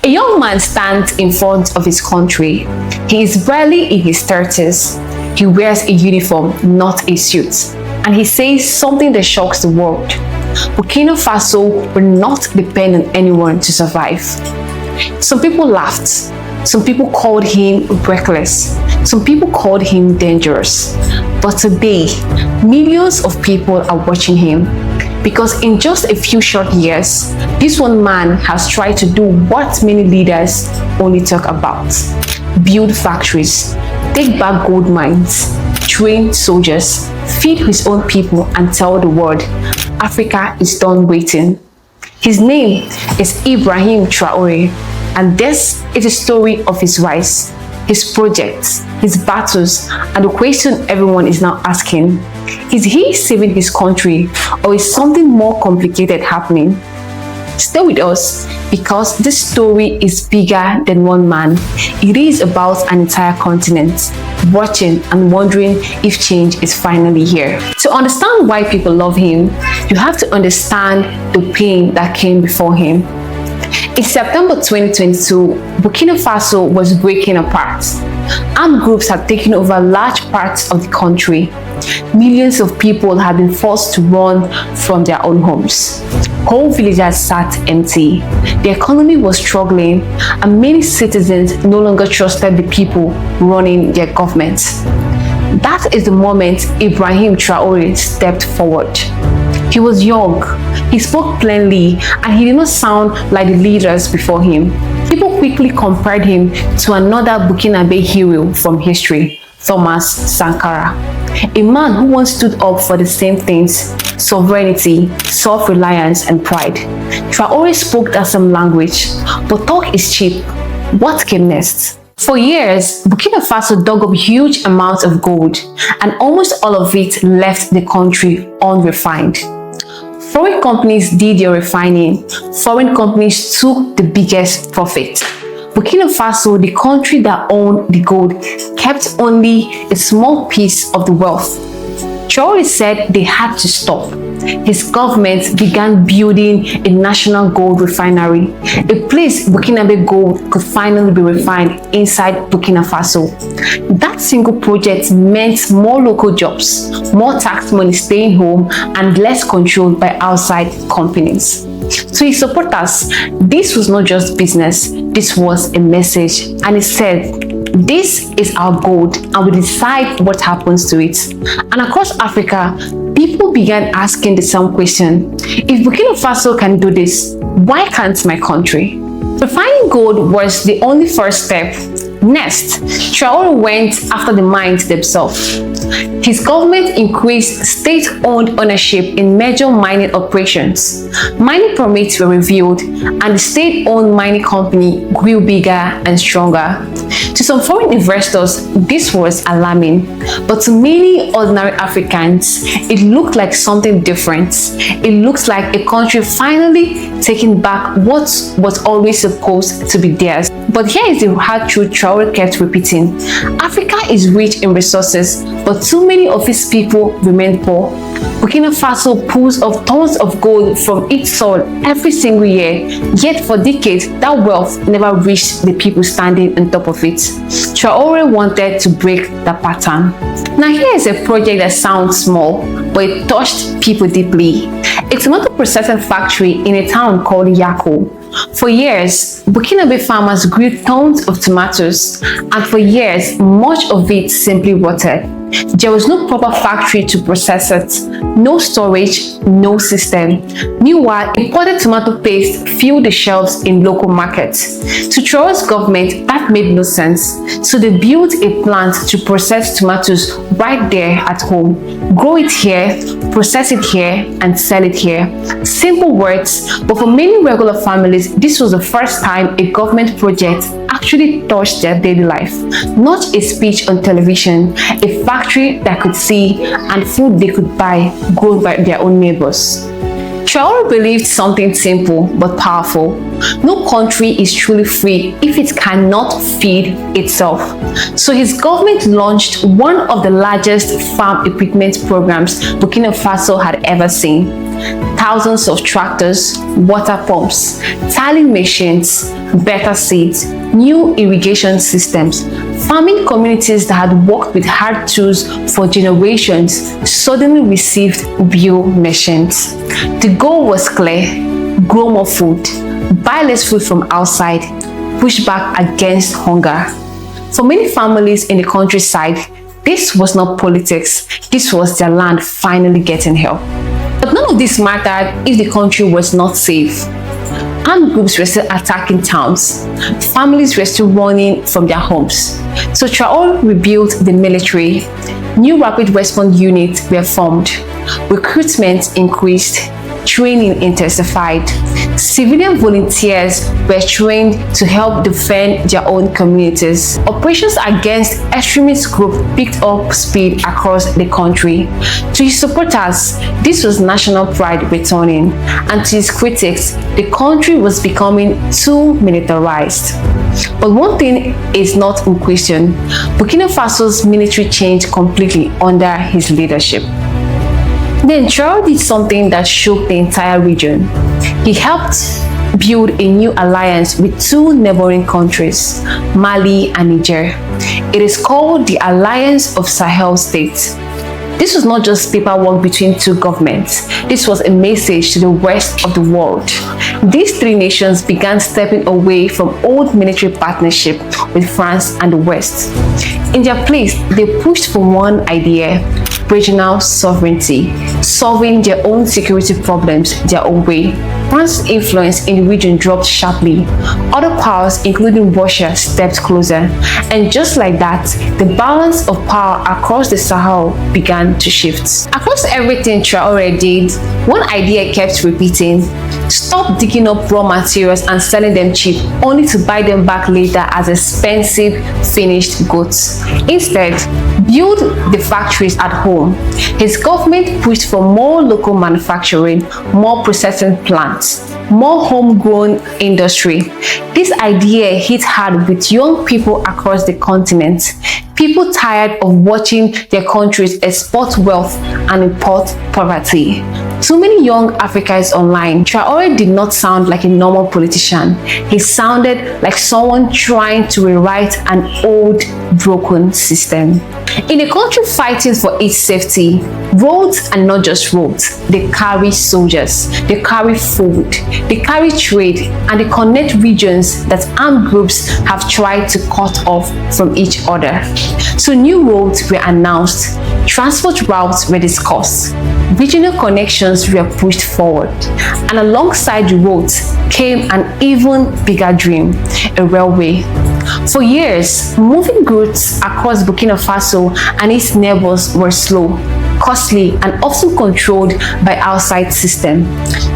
A young man stands in front of his country. He is barely in his 30s. He wears a uniform, not a suit. And he says something that shocks the world. Burkina Faso will not depend on anyone to survive. Some people laughed. Some people called him reckless. Some people called him dangerous. But today, millions of people are watching him. Because in just a few short years, this one man has tried to do what many leaders only talk about. Build factories, take back gold mines, train soldiers, feed his own people and tell the world, Africa is done waiting. His name is Ibrahim Traoré, and this is a story of his rise, his projects, his battles, and the question everyone is now asking, is he saving his country or is something more complicated happening? Stay with us because this story is bigger than one man. It is about an entire continent watching and wondering if change is finally here. To understand why people love him, you have to understand the pain that came before him. In September 2022, Burkina Faso was breaking apart. Armed groups had taken over large parts of the country. Millions of people had been forced to run from their own homes. Whole villages sat empty. The economy was struggling, and many citizens no longer trusted the people running their government. That is the moment Ibrahim Traoré stepped forward. He was young, he spoke plainly, and he did not sound like the leaders before him. People quickly compared him to another Burkinabe hero from history, Thomas Sankara, a man who once stood up for the same things: sovereignty, self-reliance, and pride. Traoré spoke that same language, but talk is cheap. What came next? For years, Burkina Faso dug up huge amounts of gold, and almost all of it left the country unrefined. Foreign companies did their refining. Foreign companies took the biggest profit. Burkina Faso, the country that owned the gold, kept only a small piece of the wealth. Traoré said they had to stop. His government began building a national gold refinery, a place Burkinabe gold could finally be refined inside Burkina Faso. That single project meant more local jobs, more tax money staying home, and less controlled by outside companies. To his supporters, this was not just business, this was a message, and it said, this is our gold and we decide what happens to it. And across Africa, people began asking the same question: if Burkina Faso can do this, why can't my country? Refining gold was the only first step. Next, Traoré went after the mines themselves. His government increased state-owned ownership in major mining operations. Mining permits were reviewed, and the state-owned mining company grew bigger and stronger. To some foreign investors, this was alarming, but to many ordinary Africans, it looked like something different. It looks like a country finally taking back what was always supposed to be theirs. But here is the hard truth Traoré kept repeating: Africa is rich in resources, but too many of its people remain poor. Burkina Faso pulls off tons of gold from its soil every single year, yet for decades that wealth never reached the people standing on top of it. Traoré wanted to break the pattern. Now here is a project that sounds small, but it touched people deeply. A tomato processing factory in a town called Yako. For years, Burkinabe farmers grew tons of tomatoes, and for years, much of it simply rotted. There was no proper factory to process it, no storage, no system. Meanwhile, imported tomato paste filled the shelves in local markets. To Traoré's government, that made no sense. So they built a plant to process tomatoes right there at home. Grow it here, process it here, and sell it here. Simple words, but for many regular families, this was the first time a government project actually touched their daily life. Not a speech on television, a factory that could see, and food they could buy grown by their own neighbors. Traoré believed something simple but powerful. No country is truly free if it cannot feed itself. So his government launched one of the largest farm equipment programs Burkina Faso had ever seen. thousands of tractors, water pumps, tiling machines, better seeds, new irrigation systems. Farming communities that had worked with hard tools for generations suddenly received bio machines. The goal was clear: grow more food, buy less food from outside, push back against hunger. For many families in the countryside, this was not politics, this was their land finally getting help. But none of this mattered if the country was not safe. Armed groups were still attacking towns. Families were still running from their homes. So Traoré rebuilt the military. New rapid response units were formed. Recruitment increased. Training intensified. Civilian volunteers were trained to help defend their own communities. Operations against extremist groups picked up speed across the country. To his supporters, this was national pride returning, and to his critics, the country was becoming too militarized. But one thing is not in question: Burkina Faso's military changed completely under his leadership. Then Traoré did something that shook the entire region. He helped build a new alliance with two neighboring countries, Mali and Niger. It is called the Alliance of Sahel States. This was not just paperwork between two governments. This was a message to the rest of the world. These three nations began stepping away from old military partnership with France and the West. In their place, they pushed for one idea: regional sovereignty, solving their own security problems their own way. France's influence in the region dropped sharply. Other powers, including Russia, stepped closer. And just like that, the balance of power across the Sahel began to shift. Across everything Traoré did, one idea kept repeating: stop digging up raw materials and selling them cheap, only to buy them back later as expensive finished goods. Instead, build the factories at home. His government pushed for more local manufacturing, more processing plants, more homegrown industry. This idea hit hard with young people across the continent. People tired of watching their countries export wealth and import poverty. Too many young Africans online. Traoré did not sound like a normal politician. He sounded like someone trying to rewrite an old, broken system. In a country fighting for its safety, roads are not just roads. They carry soldiers, they carry food, they carry trade, and they connect regions that armed groups have tried to cut off from each other. So new roads were announced, transport routes were discussed, regional connections were pushed forward, and alongside the roads came an even bigger dream: a railway. For years, moving goods across Burkina Faso and its neighbors were slow, costly, and often controlled by outside systems.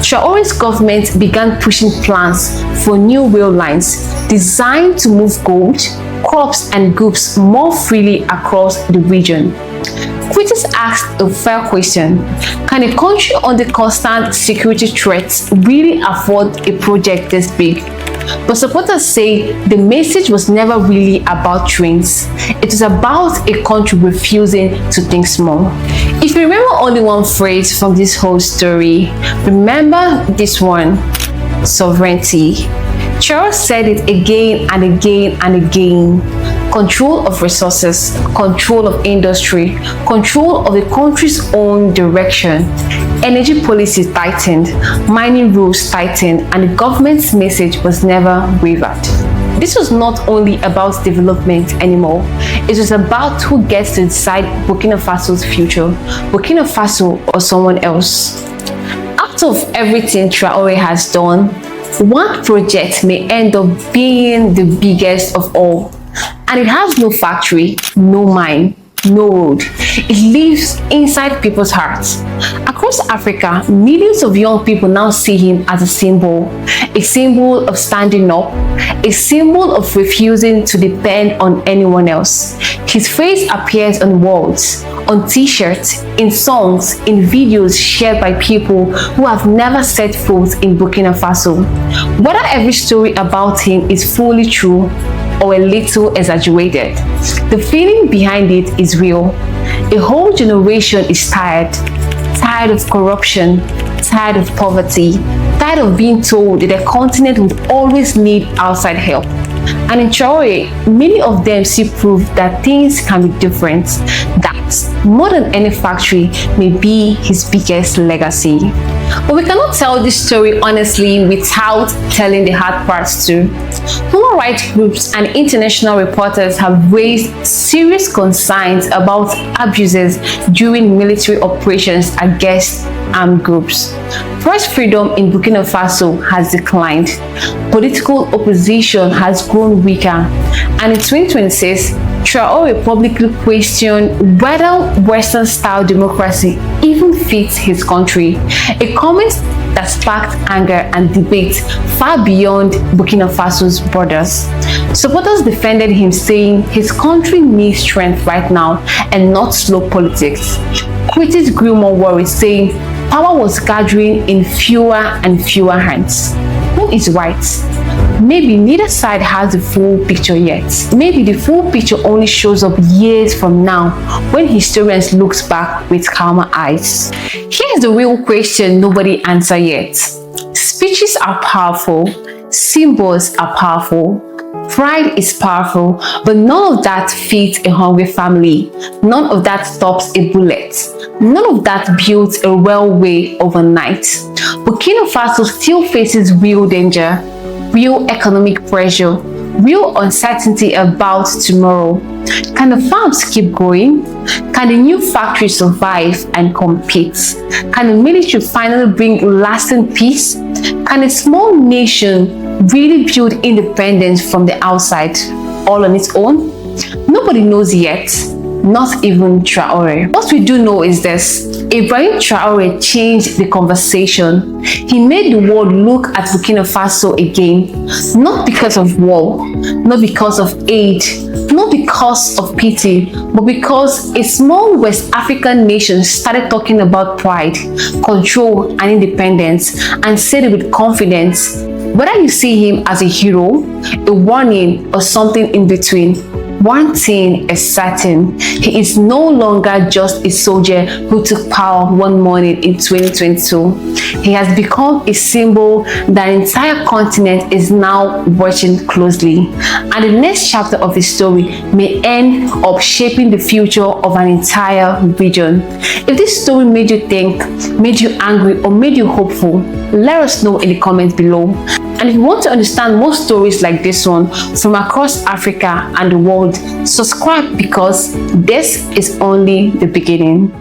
Traoré's government began pushing plans for new rail lines designed to move gold, crops, and goods more freely across the region. Critics asked a fair question: can a country under constant security threats really afford a project this big? But supporters say the message was never really about trains. It was about a country refusing to think small. If you remember only one phrase from this whole story, remember this one: sovereignty. Traoré said it again and again and again. Control of resources, control of industry, control of the country's own direction. Energy policy tightened, mining rules tightened, and the government's message was never wavered. This was not only about development anymore. It was about who gets to decide Burkina Faso's future, Burkina Faso or someone else. Out of everything Traoré has done, one project may end up being the biggest of all. And it has no factory, no mine, no road. It lives inside people's hearts. Across Africa, millions of young people now see him as a symbol of standing up, a symbol of refusing to depend on anyone else. His face appears on walls, on t-shirts, in songs, in videos shared by people who have never set foot in Burkina Faso. Whether every story about him is fully true or a little exaggerated, the feeling behind it is real. A whole generation is tired of corruption, tired of poverty, tired of being told that the continent would always need outside help. And in Traoré, many of them see proof that things can be different, that more than any factory may be his biggest legacy. But we cannot tell this story honestly without telling the hard parts too. Human rights groups and international reporters have raised serious concerns about abuses during military operations against armed groups. Press freedom in Burkina Faso has declined. Political opposition has grown weaker. And in 2026, Traoré publicly questioned whether Western-style democracy even fits his country, a comment that sparked anger and debate far beyond Burkina Faso's borders. Supporters defended him, saying his country needs strength right now and not slow politics. Critics grew more worried, saying power was gathering in fewer and fewer hands. Who is right? Maybe neither side has the full picture yet. Maybe the full picture only shows up years from now when historians look back with calmer eyes. Here's the real question nobody answered yet. Speeches are powerful, symbols are powerful, pride is powerful, but none of that feeds a hungry family. None of that stops a bullet. None of that builds a railway overnight. Burkina Faso still faces real danger, real economic pressure, real uncertainty about tomorrow. Can the farms keep going? Can the new factories survive and compete? Can the military finally bring lasting peace? Can a small nation really build independence from the outside, all on its own? Nobody knows yet, not even Traoré. What we do know is this: Ibrahim Traoré changed the conversation. He made the world look at Burkina Faso again, not because of war, not because of aid, not because of pity, but because a small West African nation started talking about pride, control, and independence, and said it with confidence. Whether you see him as a hero, a warning, or something in between, one thing is certain: he is no longer just a soldier who took power one morning in 2022. He has become a symbol that an entire continent is now watching closely. And the next chapter of his story may end up shaping the future of an entire region. If this story made you think, made you angry, or made you hopeful, let us know in the comments below. And if you want to understand more stories like this one from across Africa and the world, subscribe, because this is only the beginning.